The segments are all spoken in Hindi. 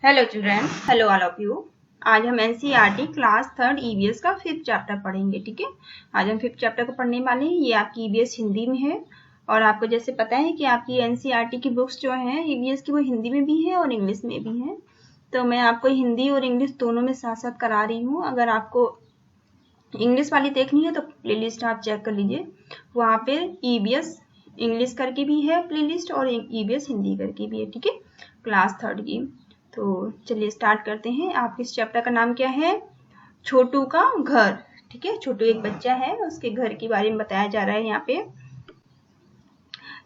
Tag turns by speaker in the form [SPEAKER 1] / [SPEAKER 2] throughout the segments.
[SPEAKER 1] Hello children, hello all of you. आज हम एनसीईआरटी क्लास 3 ईवीएस का 5th चैप्टर पढ़ेंगे। ठीक है, आज हम 5th चैप्टर को पढ़ने वाले हैं। ये आपकी ईवीएस हिंदी में है और आपको जैसे पता है कि आपकी एनसीईआरटी की बुक्स जो हैं ईवीएस की वो हिंदी में भी है और इंग्लिश में भी है। तो मैं आपको हिंदी और इंग्लिश दोनों में साथ साथ करा रही हूँ। अगर आपको इंग्लिश वाली देखनी है तो प्लेलिस्ट आप चेक कर लीजिए, वहाँ पे ईवीएस इंग्लिश करके भी है प्लेलिस्ट और ईवीएस हिंदी करके भी है। ठीक है, क्लास 3 की। तो चलिए स्टार्ट करते हैं। आपके इस चैप्टर का नाम क्या है? छोटू का घर। ठीक है, छोटू एक बच्चा है, उसके घर के बारे में बताया जा रहा है यहाँ पे।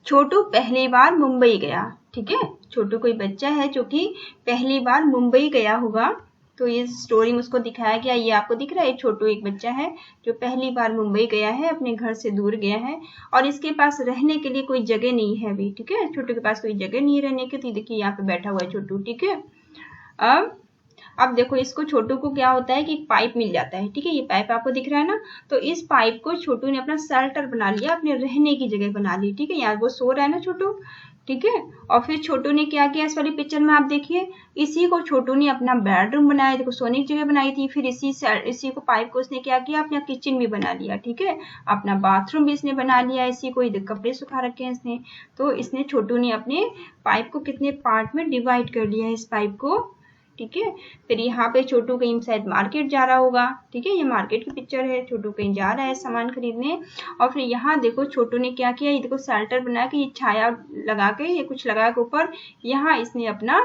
[SPEAKER 1] छोटू पहली बार मुंबई गया। ठीक है, छोटू कोई बच्चा है जो कि पहली बार मुंबई गया होगा। तो ये स्टोरी में उसको दिखाया गया। ये आपको दिख रहा है, छोटू एक बच्चा है जो पहली बार मुंबई गया है, अपने घर से दूर गया है और इसके पास रहने के लिए कोई जगह नहीं है अभी। ठीक है, छोटू के पास कोई जगह नहीं है रहने की। तो देखिए यहाँ पे बैठा हुआ है छोटू। ठीक है, अब देखो इसको छोटू को क्या होता है कि एक पाइप मिल जाता है। ठीक है, ये पाइप आपको दिख रहा है ना, तो इस पाइप को छोटू ने अपना शेल्टर बना लिया, अपने रहने की जगह बना ली। ठीक है, यहाँ वो सो रहा है ना छोटू। ठीक है, और फिर छोटू ने क्या किया, इस वाली पिक्चर में आप देखिए, इसी को छोटू ने अपना बेडरूम बनाया। देखो सोने की जगह बनाई थी, फिर इसी को पाइप को इसने क्या किया, अपना किचन भी बना लिया। ठीक है, अपना बाथरूम भी इसने बना लिया। इसी को इधर कपड़े सुखा रखे हैं इसने। तो इसने छोटू ने अपने पाइप को कितने पार्ट में डिवाइड कर लिया है इस पाइप को। ठीक है, फिर यहाँ पे छोटू कहीं शायद मार्केट जा रहा होगा। ठीक है, ये मार्केट की पिक्चर है, छोटू कहीं जा रहा है सामान खरीदने। और फिर यहाँ देखो छोटू ने क्या किया, ये देखो शेल्टर बना के, ये छाया लगा के, ये कुछ लगा के ऊपर यहाँ इसने अपना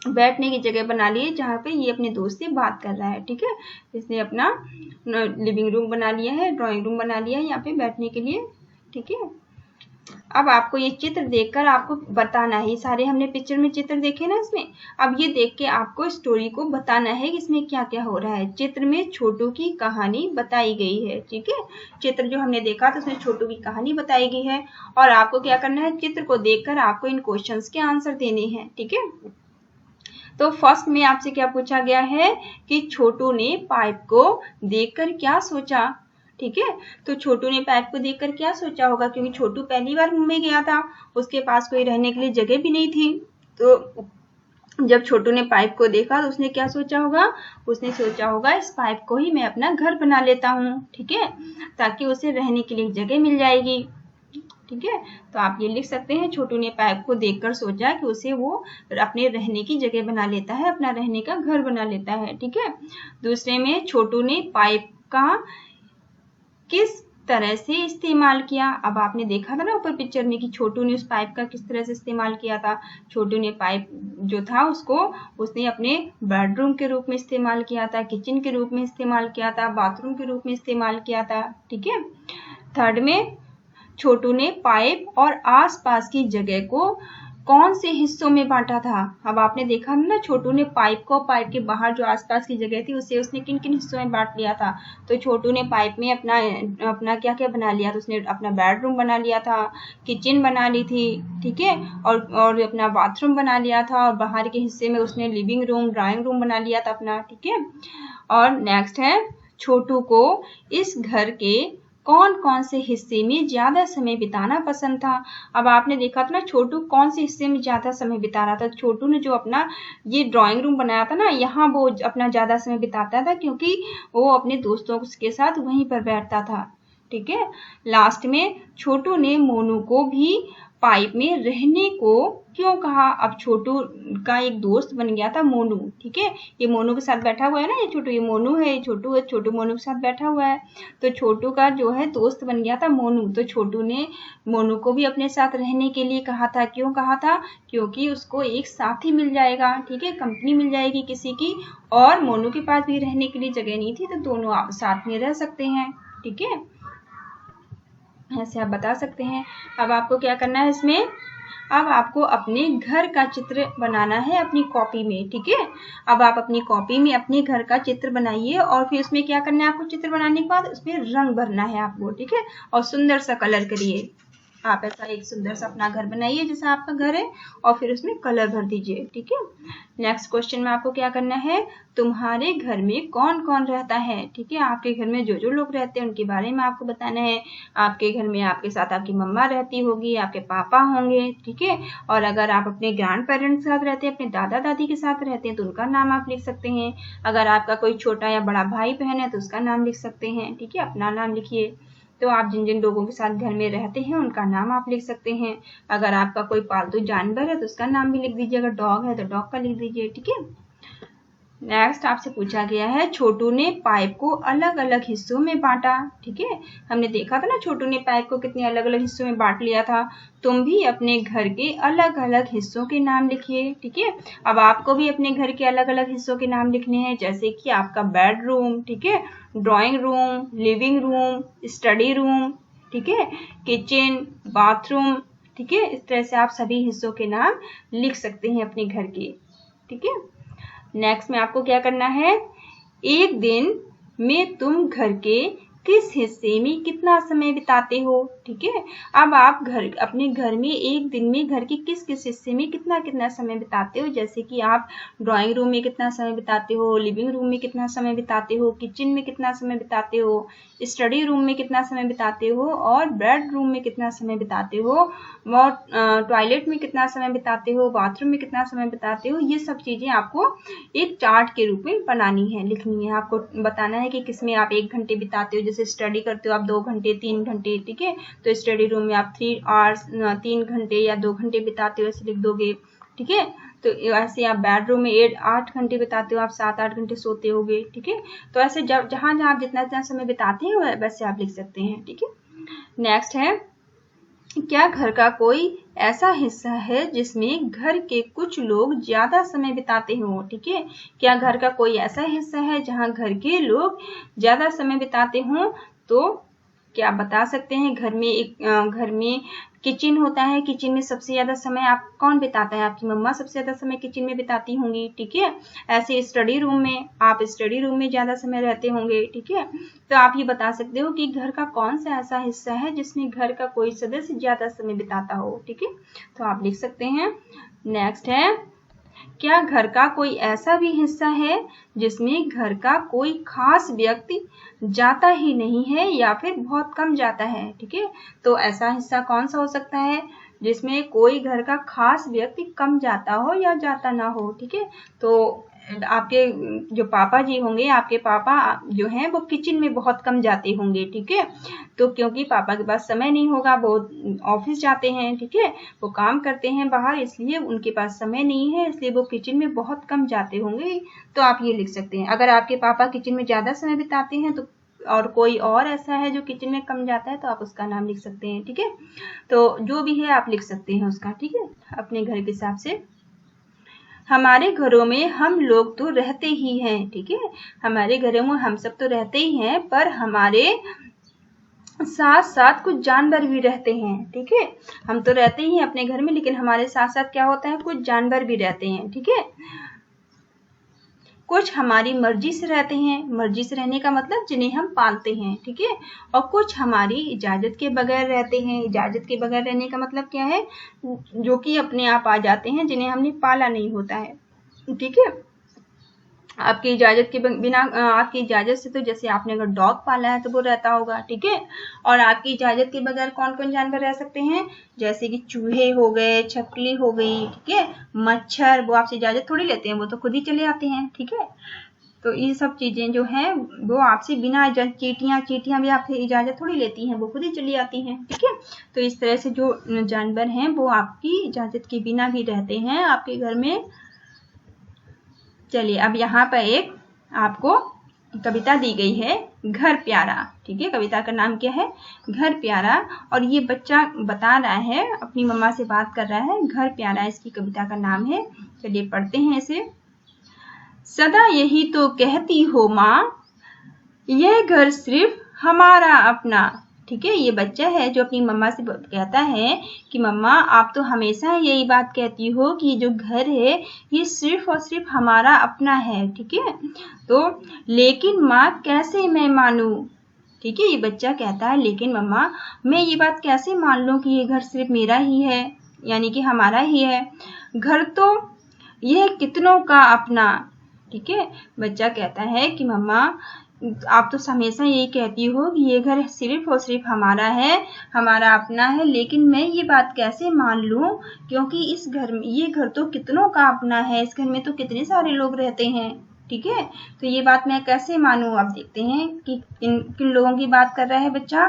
[SPEAKER 1] बैठने की जगह बना ली है, जहाँ पे ये अपने दोस्त से बात कर रहा है। ठीक है, इसने अपना लिविंग रूम बना लिया है, ड्राइंग रूम बना लिया है यहाँ पे बैठने के लिए। ठीक है, अब आपको ये चित्र देखकर आपको बताना है, सारे हमने पिक्चर में चित्र देखे ना इसमें। अब ये देख के आपको स्टोरी को बताना है कि इसमें क्या क्या हो रहा है। चित्र में छोटू की कहानी बताई गई है। ठीक है, चित्र जो हमने देखा तो उसमें छोटू की कहानी बताई गई है और आपको क्या करना है, चित्र को देखकर आपको इन क्वेश्चंस के आंसर देने हैं। ठीक है, तो फर्स्ट में आपसे क्या पूछा गया है कि छोटू ने पाइप को देखकर क्या सोचा। ठीक है, तो छोटू ने पाइप को देखकर क्या सोचा होगा, क्योंकि छोटू पहली बार मुंबई गया था, उसके पास कोई रहने के लिए जगह भी नहीं थी। तो जब छोटू ने पाइप को देखा तो उसने क्या सोचा होगा, उसने सोचा होगा इस पाइप को ही मैं अपना घर बना लेता हूँ। ठीक है, ताकि उसे रहने के लिए जगह मिल जाएगी। ठीक है, तो आप ये लिख सकते हैं, छोटू ने पाइप को देखकर सोचा कि उसे वो अपने रहने की जगह बना लेता है, अपना रहने का घर बना लेता है। ठीक है, दूसरे में छोटू ने पाइप का किस तरह से इस्तेमाल किया। अब आपने देखा था ना ऊपर पिक्चर में कि छोटू ने उस पाइप का किस तरह से इस्तेमाल किया था। छोटू ने पाइप जो था उसने अपने बेडरूम के रूप में इस्तेमाल किया था, किचन के रूप में इस्तेमाल किया था, बाथरूम के रूप में इस्तेमाल किया था। ठीक है, थर्ड में छोटू ने पाइप और आसपास की जगह को कौन से हिस्सों में बांटा था। अब आपने देखा ना छोटू ने पाइप को, पाइप के बाहर जो आसपास की जगह थी उसे उसने किन किन हिस्सों में बांट लिया था। तो छोटू ने पाइप में अपना क्या क्या बना लिया था, उसने अपना बेडरूम बना लिया था, किचन बना ली थी। ठीक है, और अपना बाथरूम बना लिया था, और बाहर के हिस्से में उसने लिविंग रूम, ड्राइंग रूम बना लिया था अपना। ठीक है, और नेक्स्ट है छोटू को इस घर के कौन कौन से हिस्से में ज्यादा समय बिताना पसंद था। अब आपने देखा था ना छोटू कौन से हिस्से में ज्यादा समय बिता रहा था। छोटू ने जो अपना ये ड्राइंग रूम बनाया था ना, यहाँ वो अपना ज्यादा समय बिताता था, क्योंकि वो अपने दोस्तों के साथ वहीं पर बैठता था। ठीक है, लास्ट में छोटू ने मोनू को भी पाइप में रहने को क्यों कहा। अब छोटू का एक दोस्त बन गया था मोनू। ठीक है, ये मोनू के साथ बैठा हुआ है ना, ये छोटू, ये मोनू है, छोटू है, छोटू मोनू के साथ बैठा हुआ है। तो छोटू का जो है दोस्त बन गया था मोनू। तो छोटू ने मोनू को भी अपने साथ रहने के लिए कहा था। क्यों कहा था, क्योंकि उसको एक साथी मिल जाएगा। ठीक है, कंपनी मिल जाएगी किसी की, और मोनू के पास भी रहने के लिए जगह नहीं थी, तो दोनों आप साथ में रह सकते हैं। ठीक है, ऐसे आप बता सकते हैं। अब आपको क्या करना है इसमें, अब आपको अपने घर का चित्र बनाना है अपनी कॉपी में। ठीक है, अब आप अपनी कॉपी में अपने घर का चित्र बनाइए और फिर उसमें क्या करना है आपको, चित्र बनाने के बाद उसमें रंग भरना है आपको। ठीक है, और सुंदर सा कलर करिए। आप ऐसा एक सुंदर सा अपना घर बनाइए जैसा आपका घर है और फिर उसमें कलर भर दीजिए। ठीक है, नेक्स्ट क्वेश्चन में आपको क्या करना है, तुम्हारे घर में कौन कौन रहता है। ठीक है, आपके घर में जो जो लोग रहते हैं उनके बारे में आपको बताना है। आपके घर में आपके साथ आपकी मम्मा रहती होगी, आपके पापा होंगे। ठीक है, और अगर आप अपने ग्रैंड पेरेंट्स के साथ रहते हैं, अपने दादा दादी के साथ रहते हैं तो उनका नाम आप लिख सकते हैं। अगर आपका कोई छोटा या बड़ा भाई बहन है तो उसका नाम लिख सकते हैं। ठीक है, अपना नाम लिखिए। तो आप जिन जिन लोगों के साथ घर में रहते हैं उनका नाम आप लिख सकते हैं। अगर आपका कोई पालतू जानवर है तो उसका नाम भी लिख दीजिए। अगर डॉग है तो डॉग का लिख दीजिए। ठीक है, नेक्स्ट आपसे पूछा गया है, छोटू ने पाइप को अलग अलग हिस्सों में बांटा। ठीक है, हमने देखा था ना छोटू ने पाइप को कितने अलग अलग हिस्सों में बांट लिया था। तुम भी अपने घर के अलग अलग हिस्सों के नाम लिखिए। ठीक है, अब आपको भी अपने घर के अलग अलग हिस्सों के नाम लिखने हैं, जैसे कि आपका बेडरूम, ठीक है, drawing room, living room, study room, ठीक है, किचन, बाथरूम। ठीक है, इस तरह से आप सभी हिस्सों के नाम लिख सकते हैं अपने घर के। ठीक है, नेक्स्ट में आपको क्या करना है, एक दिन में तुम घर के किस हिस्से में कितना समय बिताते हो। ठीक है, अब आप अपने घर में एक दिन में घर के किस किस हिस्से में कितना कितना समय बिताते हो, जैसे कि आप ड्राइंग रूम में कितना समय बिताते हो, लिविंग रूम में कितना समय बिताते हो, किचन में कितना समय बिताते हो, स्टडी रूम में कितना समय बिताते हो, और बेडरूम में कितना समय बिताते हो, और टॉयलेट में कितना समय बिताते हो, बाथरूम में कितना समय बिताते हो। ये सब चीजें आपको एक चार्ट के रूप में बनानी है, लिखनी है। आपको बताना है कि किसमें आप 1 घंटे बिताते हो, जैसे स्टडी करते हो आप 2 घंटे 3 घंटे। ठीक है, तो स्टडी रूम में आप 3 आवर्स 3 घंटे या 2 घंटे बिताते हो, ऐसे लिख दोगे। ठीक है, तो ऐसे आप बेडरूम में 8 घंटे बिताते हो, आप 7-8 घंटे सोते होगे। ठीक है, तो ऐसे जब जहां जहां आप जितना जितना समय बिताते हैं वैसे आप लिख सकते हैं। ठीक है, नेक्स्ट है, क्या घर का कोई ऐसा हिस्सा है जिसमें घर के कुछ लोग ज्यादा समय बिताते हों। ठीक है, क्या घर का कोई ऐसा हिस्सा है जहां घर के लोग ज्यादा समय बिताते हों। तो क्या आप बता सकते हैं, घर में किचन होता है, किचन में सबसे ज्यादा समय आप कौन बिताता है, आपकी मम्मा सबसे ज्यादा समय किचन में बिताती होंगी। ठीक है, ऐसे स्टडी रूम में आप स्टडी रूम में ज्यादा समय रहते होंगे। ठीक है, तो आप ये बता सकते हो कि घर का कौन सा ऐसा हिस्सा है जिसमें घर का कोई सदस्य ज्यादा समय बिताता हो। ठीक है, तो आप लिख सकते हैं। नेक्स्ट है, क्या घर का कोई ऐसा भी हिस्सा है जिसमें घर का कोई खास व्यक्ति जाता ही नहीं है या फिर बहुत कम जाता है। ठीक है, तो ऐसा हिस्सा कौन सा हो सकता है जिसमें कोई घर का खास व्यक्ति कम जाता हो या जाता ना हो। ठीक है, तो आपके जो पापा जी होंगे, आपके पापा जो हैं वो किचन में बहुत कम जाते होंगे। ठीक है, तो क्योंकि पापा के पास समय नहीं होगा, वो ऑफिस जाते हैं। ठीक है, वो काम करते हैं बाहर, इसलिए उनके पास समय नहीं है, इसलिए वो किचन में बहुत कम जाते होंगे। तो आप ये लिख सकते हैं। अगर आपके पापा किचन में ज्यादा समय बिताते हैं तो और कोई और ऐसा है जो किचन में कम जाता है तो आप उसका नाम लिख सकते हैं। ठीक है, तो जो भी है आप लिख सकते हैं उसका। ठीक है, अपने घर के हिसाब से। हमारे घरों में हम लोग तो रहते ही हैं। ठीक है, हमारे घरों में हम सब तो रहते ही हैं, पर हमारे साथ साथ कुछ जानवर भी रहते हैं। ठीक है, हम तो रहते ही हैं अपने घर में, लेकिन हमारे साथ साथ क्या होता है, कुछ जानवर भी रहते हैं। ठीक है, कुछ हमारी मर्जी से रहते हैं, मर्जी से रहने का मतलब जिन्हें हम पालते हैं। ठीक है, और कुछ हमारी इजाजत के बगैर रहते हैं। इजाजत के बगैर रहने का मतलब क्या है, जो कि अपने आप आ जाते हैं, जिन्हें हमने पाला नहीं होता है। ठीक है, आपकी इजाजत के बिना, आपकी इजाजत से, तो जैसे आपने अगर डॉग पाला है तो वो रहता होगा। ठीक है, और आपकी इजाजत के बगैर कौन कौन जानवर रह सकते हैं, जैसे कि चूहे हो गए, छपली हो गई। ठीक है, मच्छर, वो आपसे इजाजत थोड़ी लेते हैं, वो तो खुद ही चले आते हैं। ठीक है, तो ये सब चीजें जो हैं वो आपसे बिना इजाजत, चींटियां भी आपसे इजाजत थोड़ी लेती हैं, वो खुद ही चली आती हैं। ठीक है, तो इस तरह से जो जानवर हैं वो आपकी इजाजत के बिना भी रहते हैं आपके घर में। चलिए, अब यहाँ पर एक आपको कविता दी गई है, घर प्यारा। ठीक है, कविता का नाम क्या है, घर प्यारा। और ये बच्चा बता रहा है, अपनी मम्मा से बात कर रहा है, घर प्यारा इसकी कविता का नाम है। चलिए पढ़ते हैं इसे। सदा यही तो कहती हो माँ, यह घर सिर्फ हमारा अपना। ठीक है, ये बच्चा है जो अपनी मम्मा से कहता है कि मम्मा आप तो हमेशा यही बात कहती हो कि जो घर है ये सिर्फ और सिर्फ हमारा अपना है। ठीक है, तो लेकिन माँ कैसे मैं मानूं, ठीक है। ये बच्चा कहता है लेकिन मम्मा मैं ये बात कैसे मान लूं कि ये घर सिर्फ मेरा ही है, यानी कि हमारा ही है, घर तो यह कितनों का अपना। ठीक है। बच्चा कहता है कि मम्मा आप तो हमेशा यही कहती हो कि ये घर सिर्फ और सिर्फ हमारा है, हमारा अपना है, लेकिन मैं ये बात कैसे मान लूं, क्योंकि इस घर में ये घर तो कितनों का अपना है, इस घर में तो कितने सारे लोग रहते हैं। ठीक है। तो ये बात मैं कैसे मानूं। आप देखते हैं कि किन लोगों की बात कर रहा है बच्चा।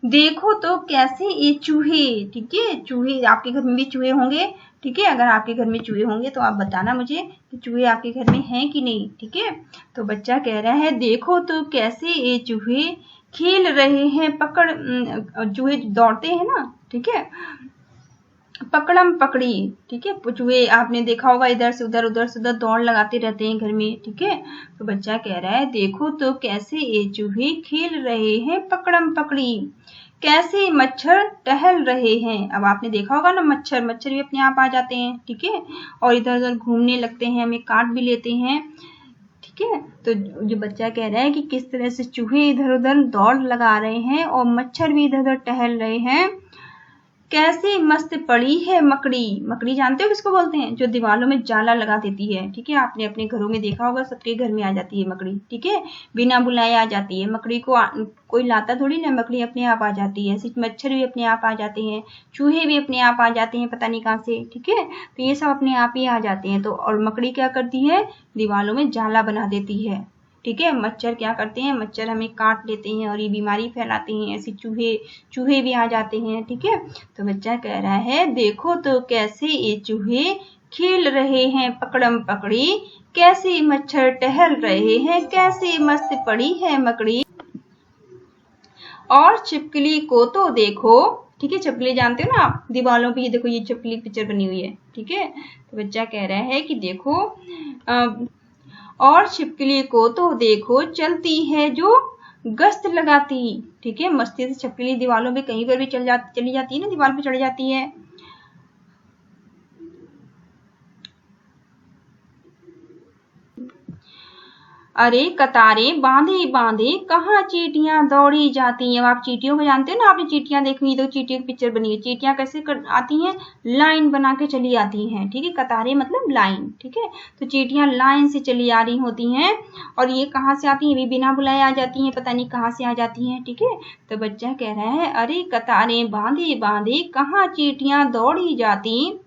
[SPEAKER 1] देखो तो कैसे ये चूहे, ठीक है, चूहे आपके घर में भी चूहे होंगे। ठीक है। अगर आपके घर में चूहे होंगे तो आप बताना मुझे कि चूहे आपके घर में हैं कि नहीं। ठीक है। तो बच्चा कह रहा है देखो तो कैसे ये चूहे खेल रहे हैं, चूहे दौड़ते हैं ना, ठीक है, पकड़म पकड़ी। ठीक है। चूहे आपने देखा होगा इधर से उधर दौड़ लगाते रहते हैं घर में। ठीक है। तो बच्चा कह रहा है देखो तो कैसे ये चूहे खेल रहे हैं पकड़म पकड़ी, कैसे मच्छर टहल रहे हैं। अब आपने देखा होगा ना, मच्छर भी अपने आप आ जाते हैं। ठीक है। और इधर उधर घूमने लगते हैं, हमें काट भी लेते हैं। ठीक है। तो जो बच्चा कह रहा है कि किस तरह से चूहे इधर उधर दौड़ लगा रहे हैं और मच्छर भी इधर उधर टहल रहे हैं, कैसे मस्त पड़ी है मकड़ी। मकड़ी जानते हो किसको बोलते हैं, जो दीवारों में जाला लगा देती है। ठीक है। आपने अपने घरों में देखा होगा, सबके घर में आ जाती है मकड़ी। ठीक है। बिना बुलाए आ जाती है मकड़ी को, कोई लाता थोड़ी ना, मकड़ी अपने आप आ जाती है। सिर्फ मच्छर भी अपने आप आ जाते हैं, चूहे भी अपने आप आ जाते हैं, पता नहीं कहाँ से। ठीक है। तो ये सब अपने आप ही आ जाते हैं। तो और मकड़ी क्या करती है, दीवारों में जाला बना देती है। ठीक है। मच्छर क्या करते हैं, मच्छर हमें काट लेते हैं और ये बीमारी फैलाते हैं। ऐसे चूहे भी आ जाते हैं। ठीक है। तो बच्चा कह रहा है देखो तो कैसे ये चूहे खेल रहे हैं पकड़म पकड़ी, कैसे मच्छर टहल रहे हैं, कैसे मस्त पड़ी है मकड़ी, और छिपकली को तो देखो। ठीक है। छिपकली जानते हो ना आप, दीवारों पे ये देखो, ये छिपकली पिक्चर बनी हुई है। ठीक है। तो बच्चा कह रहा है कि देखो और छिपकली को तो देखो चलती है जो गश्त लगाती। ठीक है। मस्ती से छिपकली दीवारों पे कहीं पर भी चली जाती है ना, दीवार पे चढ़ जाती है। अरे कतारें बांधे बांधे कहाँ चींटियां दौड़ी जाती हैं। अब आप चींटियों को जानते हो ना, आपने चींटियां देखी तो चींटियों की पिक्चर बनी है। चींटियां कैसे आती हैं, लाइन बना के चली आती हैं। ठीक है। कतारें मतलब लाइन। ठीक है। तो चींटियां लाइन से चली आ रही होती हैं, और ये कहाँ से आती हैं, ये बिना बुलाए आ जाती हैं, पता नहीं कहाँ से आ जाती हैं। ठीक है। तो बच्चा कह रहा है अरे कतारें बांधे बांधे कहाँ चींटियां दौड़ी जाती,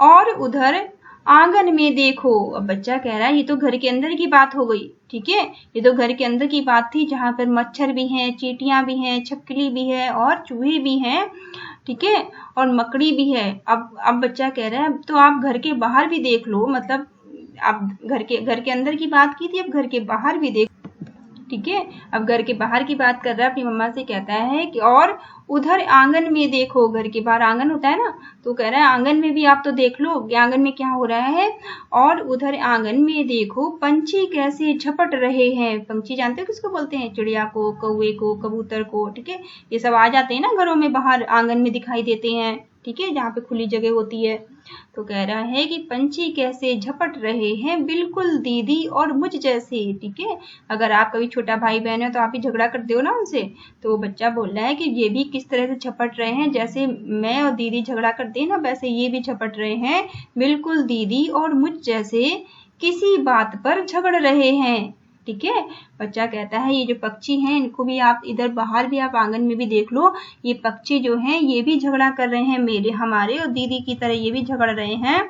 [SPEAKER 1] और उधर आंगन में देखो। अब बच्चा कह रहा है ये तो घर के अंदर की बात हो गई। ठीक है। ये तो घर के अंदर की बात थी, जहां पर मच्छर भी हैं, चींटियां भी हैं, छिपकली भी है और चूहे भी हैं। ठीक है। और मकड़ी भी है। अब बच्चा कह रहा है तो आप घर के बाहर भी देख लो, मतलब आप घर के अंदर की बात की थी, अब घर के बाहर भी देख। ठीक है। अब घर के बाहर की बात कर रहा है, अपनी मम्मा से कहता है कि और उधर आंगन में देखो। घर के बाहर आंगन होता है ना, तो कह रहा है आंगन में भी आप तो देख लो कि आंगन में क्या हो रहा है। और उधर आंगन में देखो पंछी कैसे झपट रहे हैं। पंछी जानते हो किसको बोलते हैं, चिड़िया को, कौवे को, कबूतर को। ठीक है। ये सब आ जाते हैं ना घरों में, बाहर आंगन में दिखाई देते हैं। ठीक है। जहाँ पे खुली जगह होती है। तो कह रहा है कि पंछी कैसे झपट रहे हैं बिल्कुल दीदी और मुझ जैसे। ठीक है। अगर आप कभी छोटा भाई बहन है तो आप ही झगड़ा करते हो ना उनसे, तो वो बच्चा बोल रहा है कि ये भी किस तरह से झपट रहे हैं, जैसे मैं और दीदी झगड़ा करते हैं ना, वैसे ये भी झपट रहे हैं बिल्कुल दीदी और मुझ जैसे, किसी बात पर झगड़ रहे हैं। ठीक है। बच्चा कहता है ये जो पक्षी हैं इनको भी आप इधर बाहर भी आप आंगन में भी देख लो, ये पक्षी जो हैं ये भी झगड़ा कर रहे हैं, मेरे हमारे और दीदी की तरह ये भी झगड़ रहे हैं।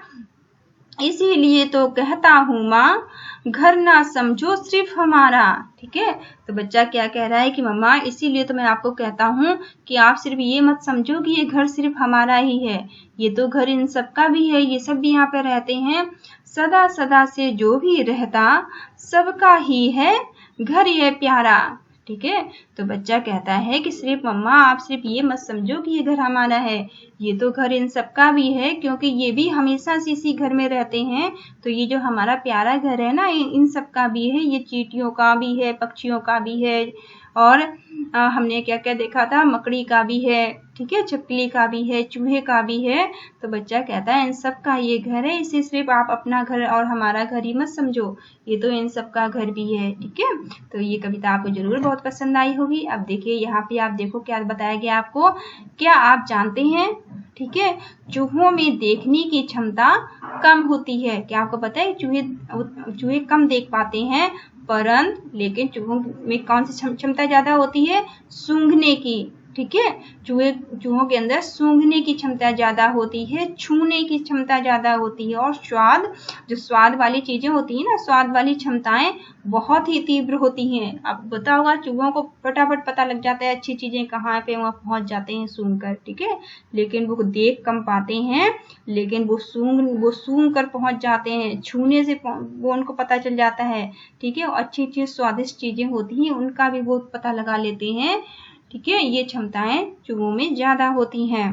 [SPEAKER 1] इसीलिए तो कहता हूँ माँ घर ना समझो सिर्फ हमारा। ठीक है। तो बच्चा क्या कह रहा है कि मम्मा इसीलिए तो मैं आपको कहता हूँ कि आप सिर्फ ये मत समझो कि ये घर सिर्फ हमारा ही है, ये तो घर इन सबका भी है, ये सब भी यहाँ पे रहते हैं। सदा सदा से जो भी रहता सबका ही है घर ये प्यारा। ठीक है। तो बच्चा कहता है कि सिर्फ मम्मा आप सिर्फ ये मत समझो कि ये घर हमारा है, ये तो घर इन सबका भी है, क्योंकि ये भी हमेशा से इसी घर में रहते हैं। तो ये जो हमारा प्यारा घर है ना, इन सबका भी है, ये चींटियों का भी है, पक्षियों का भी है, और हमने क्या क्या देखा था, मकड़ी का भी है, ठीक है, छिपकली का भी है, चूहे का भी है। तो बच्चा कहता है इन सब का ये घर है, इसे सिर्फ आप अपना घर और हमारा घर ही मत समझो, ये तो इन सब का घर भी है, ठीक है। तो ये कविता आपको जरूर बहुत पसंद आई होगी। अब देखिए यहाँ पे आप देखो क्या बताया गया आपको, क्या आप जानते हैं, ठीक है, चूहों में देखने की क्षमता कम होती है। क्या आपको पता है चूहे कम देख पाते हैं, परंतु लेकिन चूहों में कौन सी क्षमता ज्यादा होती है, सूंघने की, ठीक है। चूहों के अंदर सूंघने की क्षमता ज्यादा होती है, छूने की क्षमता ज्यादा होती है, और जो स्वाद वाली चीजें होती है ना, स्वाद वाली क्षमताएं बहुत ही तीव्र होती हैं। अब पता होगा चूहों को फटाफट पता लग जाता है अच्छी चीजें कहाँ पे, वहां पहुंच जाते हैं सूंघ कर, ठीक है। लेकिन वो देख कम पाते हैं, लेकिन वो सूंघ कर पहुंच जाते हैं, छूने से वो उनको पता चल जाता है, ठीक है। और अच्छी अच्छी स्वादिष्ट चीजें होती हैं उनका भी वो पता लगा लेते हैं, ठीक है। ये क्षमताएं चूहों में ज्यादा होती हैं।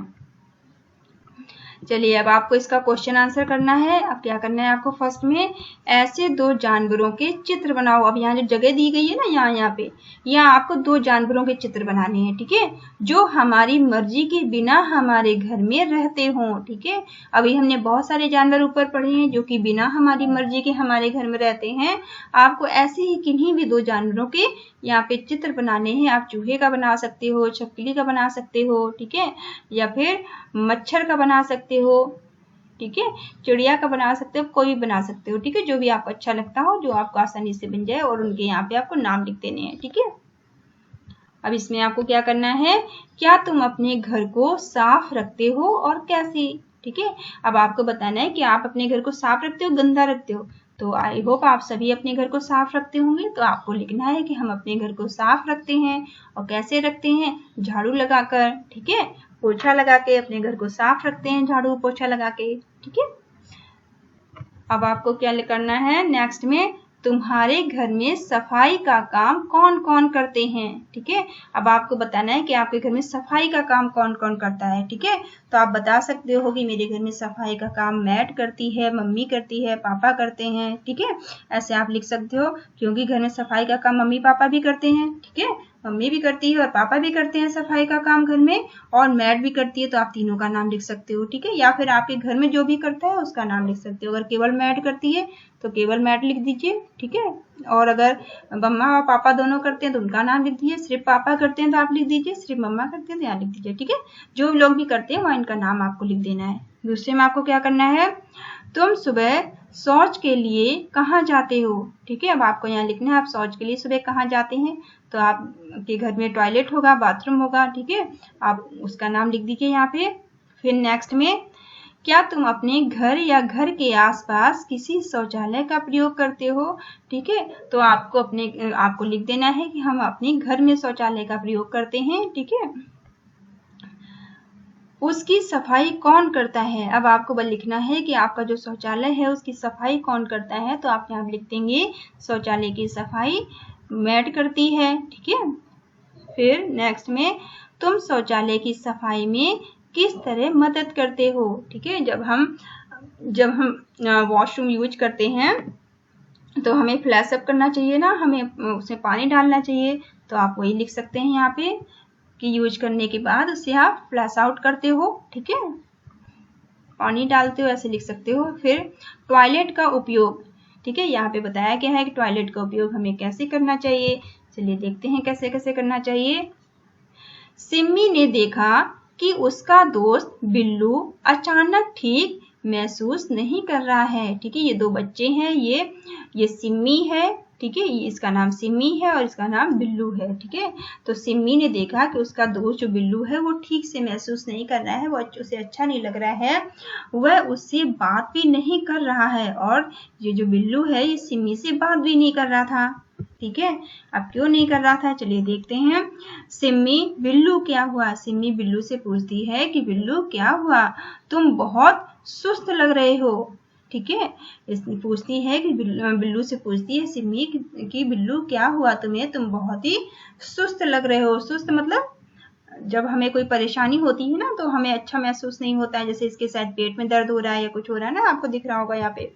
[SPEAKER 1] चलिए अब आपको इसका क्वेश्चन आंसर करना है। अब क्या करना है आपको, फर्स्ट में ऐसे दो जानवरों के चित्र बनाओ। अब यहाँ जो जगह दी गई है ना, यहाँ पे यहाँ आपको दो जानवरों के चित्र बनाने हैं, ठीक है, जो हमारी मर्जी के बिना हमारे घर में रहते हों, ठीक है। अभी हमने बहुत सारे जानवर ऊपर पढ़े हैं जो कि बिना हमारी मर्जी के हमारे घर में रहते हैं। आपको ऐसे ही किन्हीं भी दो जानवरों के यहाँ पे चित्र बनाने हैं। आप चूहे का बना सकते हो, छिपकली का बना सकते हो, ठीक है, या फिर मच्छर का बना सकते हो, ठीक है, चिड़िया का बना सकते हो, कोई भी बना सकते हो, ठीक है, जो भी आपको अच्छा लगता हो, जो आपको आसानी से बन जाए, और उनके यहाँ पे आपको नाम लिख देने हैं, ठीक है। अब इसमें आपको क्या करना है, क्या तुम अपने घर को साफ रखते हो और कैसे, ठीक है। अब आपको बताना है कि आप अपने घर को साफ रखते हो, गंदा रखते हो। तो आई होप आप सभी अपने घर को साफ रखते होंगे। तो आपको लिखना है कि हम अपने घर को साफ रखते हैं, और कैसे रखते हैं, झाड़ू लगाकर, ठीक है, पोछा लगा के अपने घर को साफ रखते हैं, झाड़ू पोछा लगा के, ठीक है। अब आपको क्या करना है नेक्स्ट में, तुम्हारे घर में सफाई का काम कौन कौन करते हैं, ठीक है। अब आपको बताना है कि आपके घर में सफाई का काम कौन कौन करता है, ठीक है। तो आप बता सकते हो कि मेरे घर में सफाई का काम मैट करती है, मम्मी करती है, पापा करते हैं, ठीक है। ऐसे आप लिख सकते हो, क्योंकि घर में सफाई का काम मम्मी पापा भी करते हैं, ठीक है, मम्मी भी करती है और पापा भी करते हैं सफाई का काम घर में, और मैट भी करती है। तो आप तीनों का नाम लिख सकते हो, ठीक है, या फिर आपके घर में जो भी करता है उसका नाम लिख सकते हो। अगर केवल मैट करती है तो केवल मैट लिख दीजिए, ठीक है। और अगर मम्मा और पापा दोनों करते हैं तो उनका नाम लिख दीजिए। सिर्फ पापा करते हैं तो आप लिख दीजिए, सिर्फ मम्मा करते हैं तो यहाँ लिख दीजिए, ठीक है। जो लोग भी करते हैं वहाँ इनका नाम आपको लिख देना है। दूसरे में आपको क्या करना है, तुम सुबह शौच के लिए कहाँ जाते हो, ठीक है। अब आपको यहाँ लिखना है आप शौच के लिए सुबह कहाँ जाते हैं। तो आपके घर में टॉयलेट होगा, बाथरूम होगा, ठीक है, आप उसका नाम लिख दीजिए यहाँ पे। फिर नेक्स्ट में, क्या तुम अपने घर या घर के आसपास किसी शौचालय का प्रयोग करते हो, ठीक है। तो आपको लिख देना है कि हम अपने घर में शौचालय का प्रयोग करते हैं, ठीक है। उसकी सफाई कौन करता है। अब आपको बस लिखना है कि आपका जो शौचालय है उसकी सफाई कौन करता है। तो आप यहाँ लिख देंगे शौचालय की सफाई मैट करती है, ठीक है। फिर नेक्स्ट में, तुम शौचालय की सफाई में किस तरह मदद करते हो, ठीक है। जब हम वॉशरूम यूज करते हैं तो हमें फ्लैश अप करना चाहिए ना, हमें उसमें पानी डालना चाहिए। तो आप वही लिख सकते हैं यहाँ पे कि यूज करने के बाद उसे आप फ्लैश आउट करते हो, ठीक है, पानी डालते हो, ऐसे लिख सकते हो। फिर टॉयलेट का उपयोग, ठीक है, यहाँ पे बताया गया है कि टॉयलेट का उपयोग हमें कैसे करना चाहिए। चलिए देखते हैं कैसे कैसे करना चाहिए। सिम्मी ने देखा कि उसका दोस्त बिल्लू अचानक ठीक महसूस नहीं कर रहा है, ठीक है। ये दो बच्चे हैं, ये सिम्मी है, ठीक है, इसका नाम सिम्मी है और इसका नाम बिल्लू है, ठीक है। तो सिम्मी ने देखा कि उसका दोस्त जो बिल्लू है वो ठीक से महसूस नहीं कर रहा है, वो उसे अच्छा नहीं लग रहा है, वह उससे बात भी नहीं कर रहा है, और ये जो बिल्लू है ये सिम्मी से बात भी नहीं कर रहा था, ठीक है। अब क्यों नहीं कर रहा था, चलिए देखते हैं। सिम्मी, बिल्लू क्या हुआ। सिम्मी बिल्लू से पूछती है कि बिल्लू क्या हुआ, तुम बहुत सुस्त लग रहे हो, ठीक है। पूछती है कि बिल्लू से पूछती है सिम्मी कि बिल्लू क्या हुआ तुम्हें, तुम बहुत ही सुस्त लग रहे हो। सुस्त मतलब जब हमें कोई परेशानी होती है ना तो हमें अच्छा महसूस नहीं होता है, जैसे इसके शायद पेट में दर्द हो रहा है या कुछ हो रहा है ना, आपको दिख रहा होगा यहाँ पे।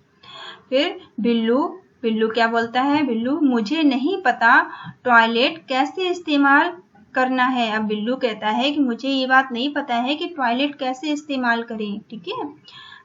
[SPEAKER 1] फिर बिल्लू बिल्लू क्या बोलता है, बिल्लू मुझे नहीं पता टॉयलेट कैसे इस्तेमाल करना है। अब बिल्लू कहता है कि मुझे ये बात नहीं पता है कि टॉयलेट कैसे इस्तेमाल करें। ठीक है,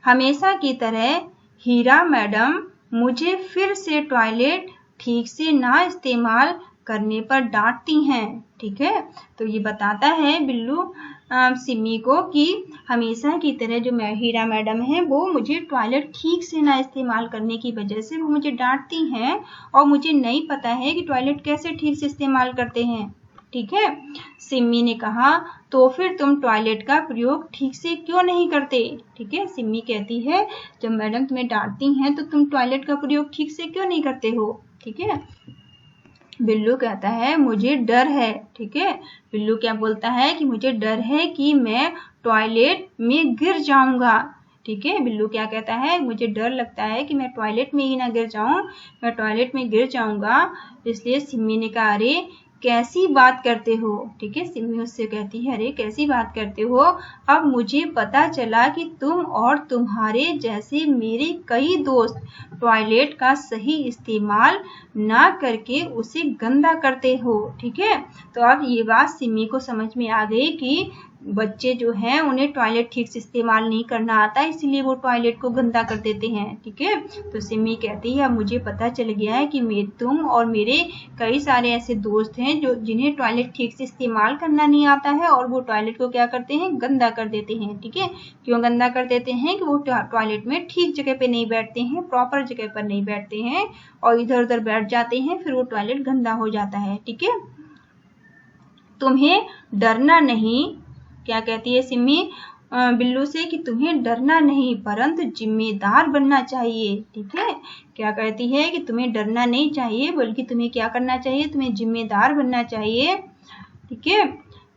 [SPEAKER 1] हमेशा की तरह हीरा मैडम मुझे फिर से टॉयलेट ठीक से ना इस्तेमाल करने पर डांटती हैं। ठीक है, तो ये बताता है बिल्लू सिमी को कि हमेशा की तरह जो हीरा मैडम है वो मुझे टॉयलेट ठीक से ना इस्तेमाल करने की वजह से वो मुझे डांटती हैं और मुझे नहीं पता है कि टॉयलेट कैसे ठीक से इस्तेमाल करते हैं। ठीक है, सिमी ने कहा तो फिर तुम टॉयलेट का प्रयोग ठीक से क्यों नहीं करते। ठीक है, सिमी कहती है जब मैडम तुम्हें डांटती हैं तो तुम टॉयलेट का प्रयोग ठीक से क्यों नहीं करते हो। ठीक है, बिल्लू कहता है मुझे डर है। ठीक है, बिल्लू क्या बोलता है कि मुझे डर है कि मैं टॉयलेट में गिर जाऊंगा। ठीक है, बिल्लू क्या कहता है, मुझे डर लगता है कि मैं टॉयलेट में ही ना गिर जाऊं, मैं टॉयलेट में गिर जाऊंगा। इसलिए सिमी ने कहा अरे कैसी बात करते हो। ठीक है, सिमी उससे कहती है अरे कैसी बात करते हो, अब मुझे पता चला कि तुम और तुम्हारे जैसे मेरे कई दोस्त टॉयलेट का सही इस्तेमाल ना करके उसे गंदा करते हो। ठीक है, तो अब ये बात सिमी को समझ में आ गई कि बच्चे जो हैं उन्हें टॉयलेट ठीक से इस्तेमाल नहीं करना आता, इसलिए वो टॉयलेट को गंदा कर देते हैं। ठीक है, तो सिमी कहती है अब मुझे पता चल गया है कि तुम और मेरे कई सारे ऐसे दोस्त हैं जो जिन्हें टॉयलेट ठीक से इस्तेमाल करना नहीं आता है और वो टॉयलेट को क्या करते हैं, गंदा कर देते हैं। ठीक है, क्यों गंदा कर देते हैं कि वो टॉयलेट में ठीक जगह पे नहीं बैठते हैं, प्रॉपर जगह पर नहीं बैठते हैं और इधर उधर बैठ जाते हैं, फिर वो टॉयलेट गंदा हो जाता है। ठीक है, तुम्हें डरना नहीं, क्या कहती है सिमी बिल्लू से कि तुम्हें डरना नहीं परंतु जिम्मेदार बनना चाहिए। ठीक है, क्या कहती है कि तुम्हें डरना नहीं चाहिए बल्कि तुम्हें क्या करना चाहिए, तुम्हें जिम्मेदार बनना चाहिए। ठीक है,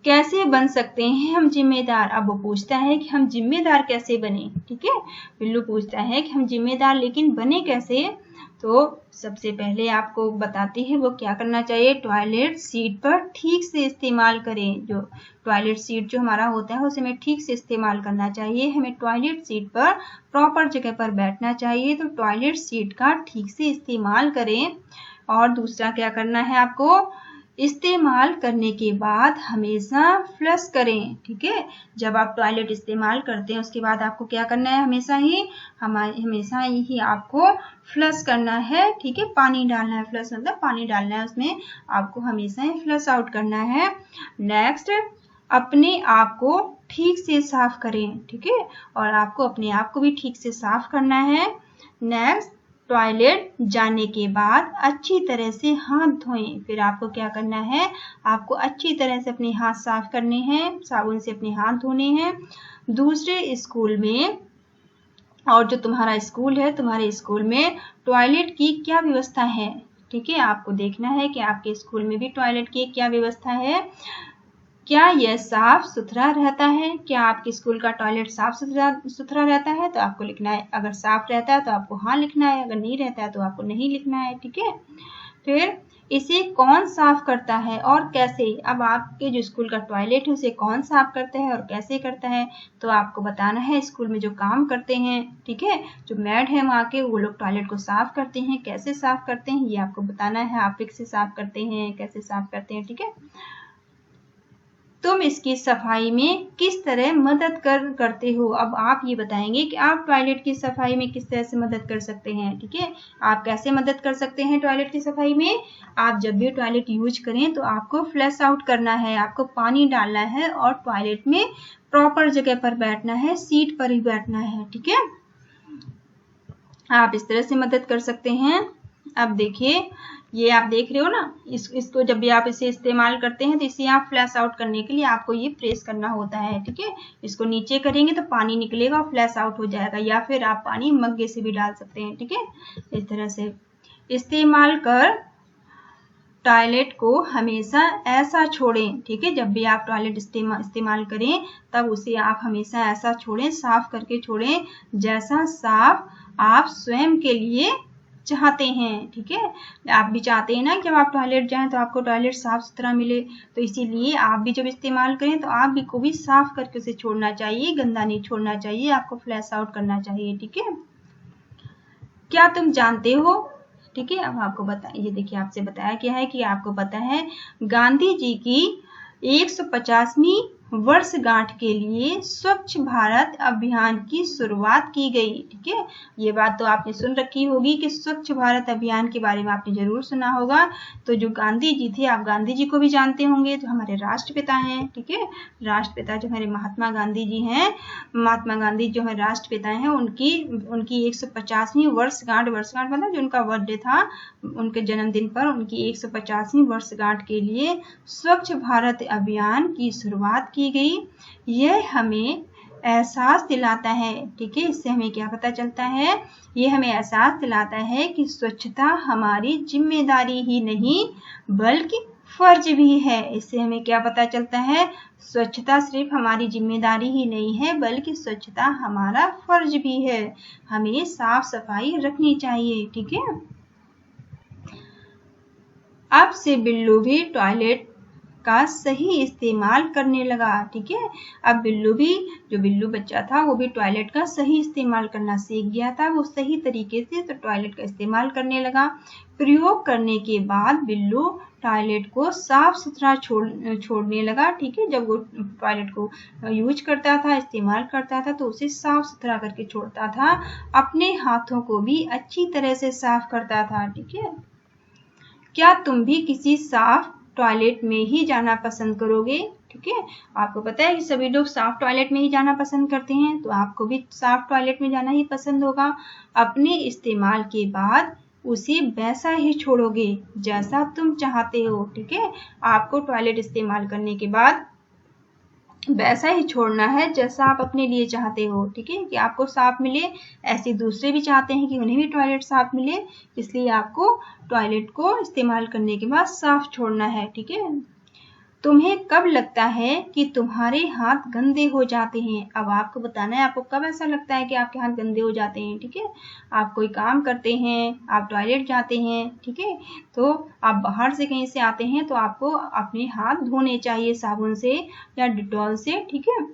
[SPEAKER 1] कैसे बन सकते हैं हम जिम्मेदार। अब वो पूछता है कि हम जिम्मेदार कैसे बने। ठीक है, बिल्लू पूछता है कि हम जिम्मेदार लेकिन बने कैसे। तो सबसे पहले आपको बताती है वो क्या करना चाहिए, टॉयलेट सीट पर ठीक से इस्तेमाल करें। जो टॉयलेट सीट जो हमारा होता है उसे हमें ठीक से इस्तेमाल करना चाहिए, हमें टॉयलेट सीट पर प्रॉपर जगह पर बैठना चाहिए, तो टॉयलेट सीट का ठीक से इस्तेमाल करें। और दूसरा क्या करना है आपको, इस्तेमाल करने के बाद हमेशा फ्लश करें। ठीक है, जब आप टॉयलेट इस्तेमाल करते हैं उसके बाद आपको क्या करना है, हमेशा ही आपको फ्लश करना है। ठीक है, पानी डालना है, फ्लश मतलब पानी डालना है, उसमें आपको हमेशा ही फ्लश आउट करना है। नेक्स्ट, अपने आप को ठीक से साफ करें। ठीक है, और आपको अपने आप को भी ठीक से साफ करना है। नेक्स्ट, टॉयलेट जाने के बाद अच्छी तरह से हाथ धोएं। फिर आपको क्या करना है, आपको अच्छी तरह से अपने हाथ साफ करने हैं, साबुन से अपने हाथ धोने हैं। दूसरे स्कूल में, और जो तुम्हारा स्कूल है, तुम्हारे स्कूल में टॉयलेट की क्या व्यवस्था है। ठीक है, आपको देखना है कि आपके स्कूल में भी टॉयलेट की क्या व्यवस्था है, क्या यह साफ सुथरा रहता है। क्या आपके स्कूल का टॉयलेट साफ सुथरा रहता है, तो आपको लिखना है, अगर साफ रहता है तो आपको हाँ लिखना है, अगर नहीं रहता है तो आपको नहीं लिखना है। ठीक है, फिर इसे कौन साफ करता है और कैसे। अब आपके जो स्कूल का टॉयलेट है उसे कौन साफ करता है और कैसे करता है, तो आपको बताना है स्कूल में जो काम करते हैं। ठीक है, जो मैड है वहाँ के, वो लोग टॉयलेट को साफ करते हैं, कैसे साफ करते हैं ये आपको बताना है, आप से साफ करते हैं, कैसे साफ करते हैं। ठीक है, तुम इसकी सफाई में किस तरह मदद करते हो। अब आप ये बताएंगे कि आप टॉयलेट की सफाई में किस तरह से मदद कर सकते हैं। ठीक है, आप कैसे मदद कर सकते हैं टॉयलेट की सफाई में। आप जब भी टॉयलेट यूज करें तो आपको फ्लश आउट करना है, आपको पानी डालना है और टॉयलेट में प्रॉपर जगह पर बैठना है, सीट पर ही बैठना है। ठीक है, आप इस तरह से मदद कर सकते हैं। अब देखिए, ये आप देख रहे हो ना, इसको जब भी आप इसे इस्तेमाल करते हैं तो इसे आप फ्लैश आउट करने के लिए आपको ये प्रेस करना होता है। ठीक है, इसको नीचे करेंगे तो पानी निकलेगा और फ्लैश आउट हो जाएगा, या फिर आप पानी मग्गे से भी डाल सकते हैं। ठीक है, इस तरह से इस्तेमाल कर टॉयलेट को हमेशा ऐसा छोड़ें। ठीक है, जब भी आप टॉयलेट इस्तेमाल करें तब उसे आप हमेशा ऐसा छोड़ें, साफ करके छोड़ें जैसा साफ आप स्वयं के लिए चाहते हैं। ठीक है, आप भी चाहते हैं ना कि जब आप टॉयलेट जाएं तो आपको टॉयलेट साफ सुथरा मिले, तो इसीलिए आप भी जब इस्तेमाल करें तो आप भी को भी साफ करके उसे छोड़ना चाहिए, गंदा नहीं छोड़ना चाहिए, आपको फ्लैश आउट करना चाहिए। ठीक है, क्या तुम जानते हो। ठीक है। अब आपको ये देखिए आपसे बताया क्या है कि आपको पता है गांधी जी की 150वीं वर्षगांठ के लिए स्वच्छ भारत अभियान की शुरुआत की गई। ठीक है, ये बात तो आपने सुन रखी होगी कि स्वच्छ भारत अभियान के बारे में आपने जरूर सुना होगा। तो जो गांधी जी थे, आप गांधी जी को भी जानते होंगे, जो हमारे राष्ट्रपिता हैं। ठीक है, राष्ट्रपिता जो हमारे महात्मा गांधी जी हैं, महात्मा गांधी जो हमारे राष्ट्रपिता हैं, उनकी 150वीं वर्षगांठ मतलब जो उनका बर्थडे था, उनके जन्मदिन पर उनकी 150वीं वर्षगांठ के लिए स्वच्छ भारत अभियान की शुरुआत की गई। यह हमें एहसास दिलाता है, ठीक है, इससे हमें क्या पता चलता है, ये हमें एहसास दिलाता है कि स्वच्छता हमारी जिम्मेदारी ही नहीं बल्कि फर्ज भी है। इससे हमें क्या पता चलता है, स्वच्छता सिर्फ हमारी जिम्मेदारी ही नहीं है बल्कि स्वच्छता हमारा फर्ज भी है। हमें साफ सफाई रखनी चाहिए। ठीक है, अब से बिल्लू भी टॉयलेट का सही इस्तेमाल करने लगा। ठीक है, अब बिल्लू भी, जो बिल्लू बच्चा था, वो भी टॉयलेट का सही इस्तेमाल करना सीख गया था। वो सही तरीके से तो टॉयलेट का इस्तेमाल करने लगा। प्रयोग करने के बाद बिल्लू टॉयलेट को साफ सुथरा छोड़ने लगा। ठीक है, जब वो टॉयलेट को यूज करता था, इस्तेमाल करता था, तो उसे साफ सुथरा करके छोड़ता था। अपने हाथों को भी अच्छी तरह से साफ करता था। ठीक है, क्या तुम भी किसी साफ टॉयलेट में ही जाना पसंद करोगे? ठीक है, आपको पता है कि सभी लोग साफ टॉयलेट में ही जाना पसंद करते हैं, तो आपको भी साफ टॉयलेट में जाना ही पसंद होगा। अपने इस्तेमाल के बाद उसे वैसा ही छोड़ोगे जैसा तुम चाहते हो। ठीक है, आपको टॉयलेट इस्तेमाल करने के बाद वैसा ही छोड़ना है जैसा आप अपने लिए चाहते हो। ठीक है, कि आपको साफ मिले, ऐसे दूसरे भी चाहते हैं कि उन्हें भी टॉयलेट साफ मिले, इसलिए आपको टॉयलेट को इस्तेमाल करने के बाद साफ छोड़ना है। ठीक है, तुम्हें कब लगता है कि तुम्हारे हाथ गंदे हो जाते हैं? अब आपको बताना है आपको कब ऐसा लगता है कि आपके हाथ गंदे हो जाते हैं। ठीक है, आप कोई काम करते हैं, आप टॉयलेट जाते हैं, ठीक है, तो आप बाहर से कहीं से आते हैं तो आपको अपने हाथ धोने चाहिए साबुन से या डिटॉल से। ठीक है,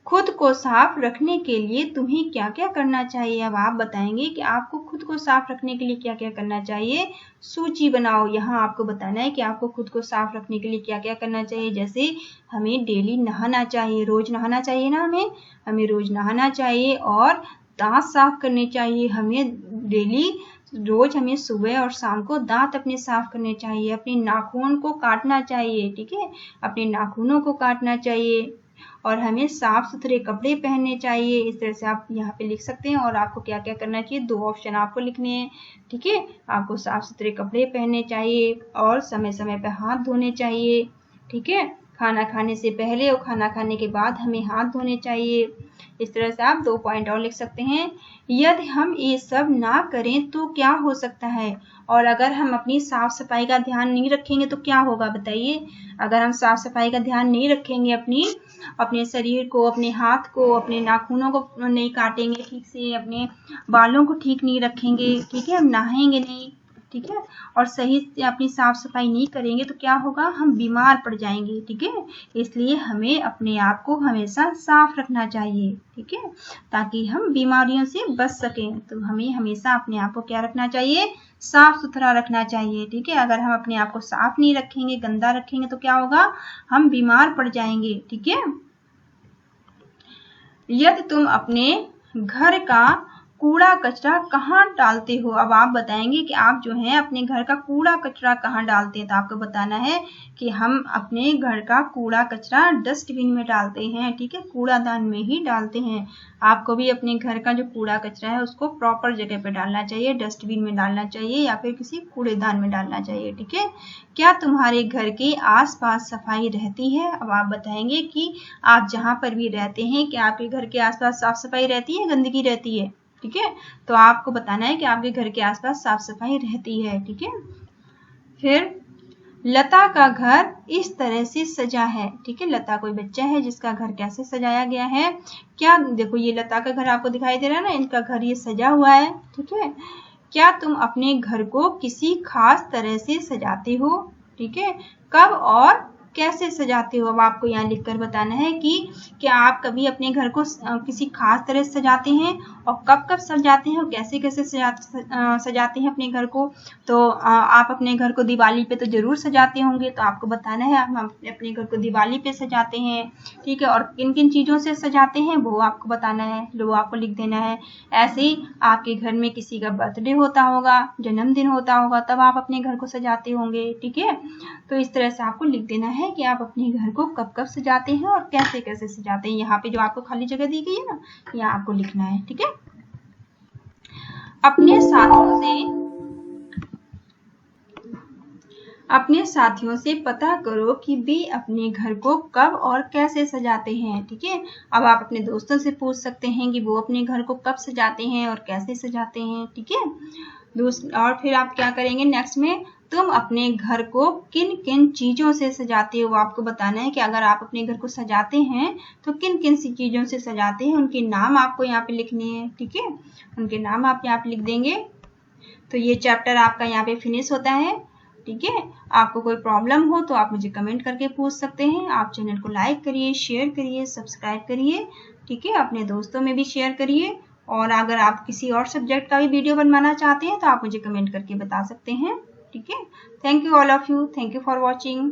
[SPEAKER 1] खुद को साफ रखने के लिए तुम्हें क्या क्या करना चाहिए? अब आप बताएंगे कि आपको खुद को साफ रखने के लिए क्या क्या करना चाहिए। सूची बनाओ। यहाँ आपको बताना है कि आपको खुद को साफ रखने के लिए क्या क्या करना चाहिए। जैसे हमें डेली नहाना चाहिए, रोज नहाना चाहिए ना, हमें रोज नहाना चाहिए, और दांत साफ करने चाहिए हमें डेली, रोज हमें सुबह और शाम को दांत अपने साफ करने चाहिए। अपने नाखून को काटना चाहिए। ठीक है, अपने नाखूनों को काटना चाहिए, और हमें साफ सुथरे कपड़े पहनने चाहिए। इस तरह से आप यहाँ पे लिख सकते हैं। और आपको क्या क्या करना चाहिए, 2 ऑप्शन आपको लिखने हैं। ठीक है, आपको साफ सुथरे कपड़े पहनने चाहिए और समय समय पर हाथ धोने चाहिए। ठीक है, खाना खाने से पहले और खाना खाने के बाद हमें हाथ धोने चाहिए। इस तरह से आप 2 पॉइंट और लिख सकते हैं। यदि हम ये सब ना करें तो क्या हो सकता है? और अगर हम अपनी साफ सफाई का ध्यान नहीं रखेंगे तो क्या होगा, बताइए। अगर हम साफ सफाई का ध्यान नहीं रखेंगे, अपने शरीर को, अपने हाथ को, अपने नाखूनों को नहीं काटेंगे ठीक से, अपने बालों को ठीक नहीं रखेंगे, ठीक है, हम नहाएंगे नहीं, ठीक है, और सही से अपनी साफ सफाई नहीं करेंगे तो क्या होगा, हम बीमार पड़ जाएंगे। ठीक है, इसलिए हमें अपने आप को हमेशा साफ रखना चाहिए। ठीक है, ताकि हम बीमारियों से बच सकें। तो हमें हमेशा अपने आप को क्या रखना चाहिए, साफ सुथरा रखना चाहिए। ठीक है, अगर हम अपने आप को साफ नहीं रखेंगे, गंदा रखेंगे तो क्या होगा, हम बीमार पड़ जाएंगे। ठीक है, यदि तुम अपने घर का कूड़ा कचरा कहाँ डालते हो? अब आप बताएंगे कि आप जो है अपने घर का कूड़ा कचरा कहाँ डालते हैं। तो आपको बताना है कि हम अपने घर का कूड़ा कचरा डस्टबिन में डालते हैं। ठीक है, कूड़ादान में ही डालते हैं। आपको भी अपने घर का जो कूड़ा कचरा है उसको प्रॉपर जगह पे डालना चाहिए, डस्टबिन में डालना चाहिए या फिर किसी कूड़ेदान में डालना चाहिए। ठीक है, क्या तुम्हारे घर के आसपास सफाई रहती है? अब आप बताएंगे कि आप जहाँ पर भी रहते हैं, क्या आपके घर के आसपास साफ सफाई रहती है, गंदगी रहती है? ठीक है, तो आपको बताना है कि आपके घर के आसपास साफ सफाई रहती है। ठीक है, फिर लता का घर इस तरह से सजा है। ठीक है, लता कोई बच्चा है जिसका घर कैसे सजाया गया है। क्या देखो, ये लता का घर आपको दिखाई दे रहा है ना, इनका घर ये सजा हुआ है। ठीक है, क्या तुम अपने घर को किसी खास तरह से सजाते हो? ठीक है, कब और कैसे सजाते हो। अब आपको यहाँ लिखकर बताना है कि क्या आप कभी अपने घर को किसी खास तरह से सजाते हैं और कब कब सजाते हैं और कैसे कैसे सजाते हैं अपने घर को। तो आप अपने घर को दिवाली पे तो जरूर सजाते होंगे, तो आपको बताना है हम अपने घर को दिवाली पे सजाते हैं, ठीक है। और किन किन चीज़ों से सजाते हैं वो आपको बताना है, वो आपको लिख देना है। ऐसे ही आपके घर में किसी का बर्थडे होता होगा, जन्मदिन होता होगा, तब आप अपने घर को सजाते होंगे, ठीक है। तो इस तरह से आपको लिख देना है कि आप अपने घर को कब कब सजाते हैं और कैसे कैसे सजाते हैं। यहाँ पे जो आपको खाली जगह दी गई है ना, यहाँ आपको लिखना है, ठीक है। अपने साथियों से पता करो कि वे अपने घर को कब और कैसे सजाते हैं, ठीक है। अब आप अपने दोस्तों से पूछ सकते हैं कि वो अपने घर को कब सजाते हैं और कैसे सजाते हैं, ठीक है। और फिर आप क्या करेंगे नेक्स्ट में, तुम अपने घर को किन किन चीज़ों से सजाते हो, आपको बताना है कि अगर आप अपने घर को सजाते हैं तो किन किन सी चीज़ों से सजाते हैं, उनके नाम आपको यहाँ पे लिखने हैं, ठीक है। उनके नाम आप यहाँ पे लिख देंगे। तो ये चैप्टर आपका यहाँ पे फिनिश होता है, ठीक है। आपको कोई प्रॉब्लम हो तो आप मुझे कमेंट करके पूछ सकते हैं। आप चैनल को लाइक करिए, शेयर करिए, सब्सक्राइब करिए, ठीक है। अपने दोस्तों में भी शेयर करिए। और अगर आप किसी और सब्जेक्ट का भी वीडियो बनवाना चाहते हैं तो आप मुझे कमेंट करके बता सकते हैं, ठीक है। Thank you all of you, thank you for watching.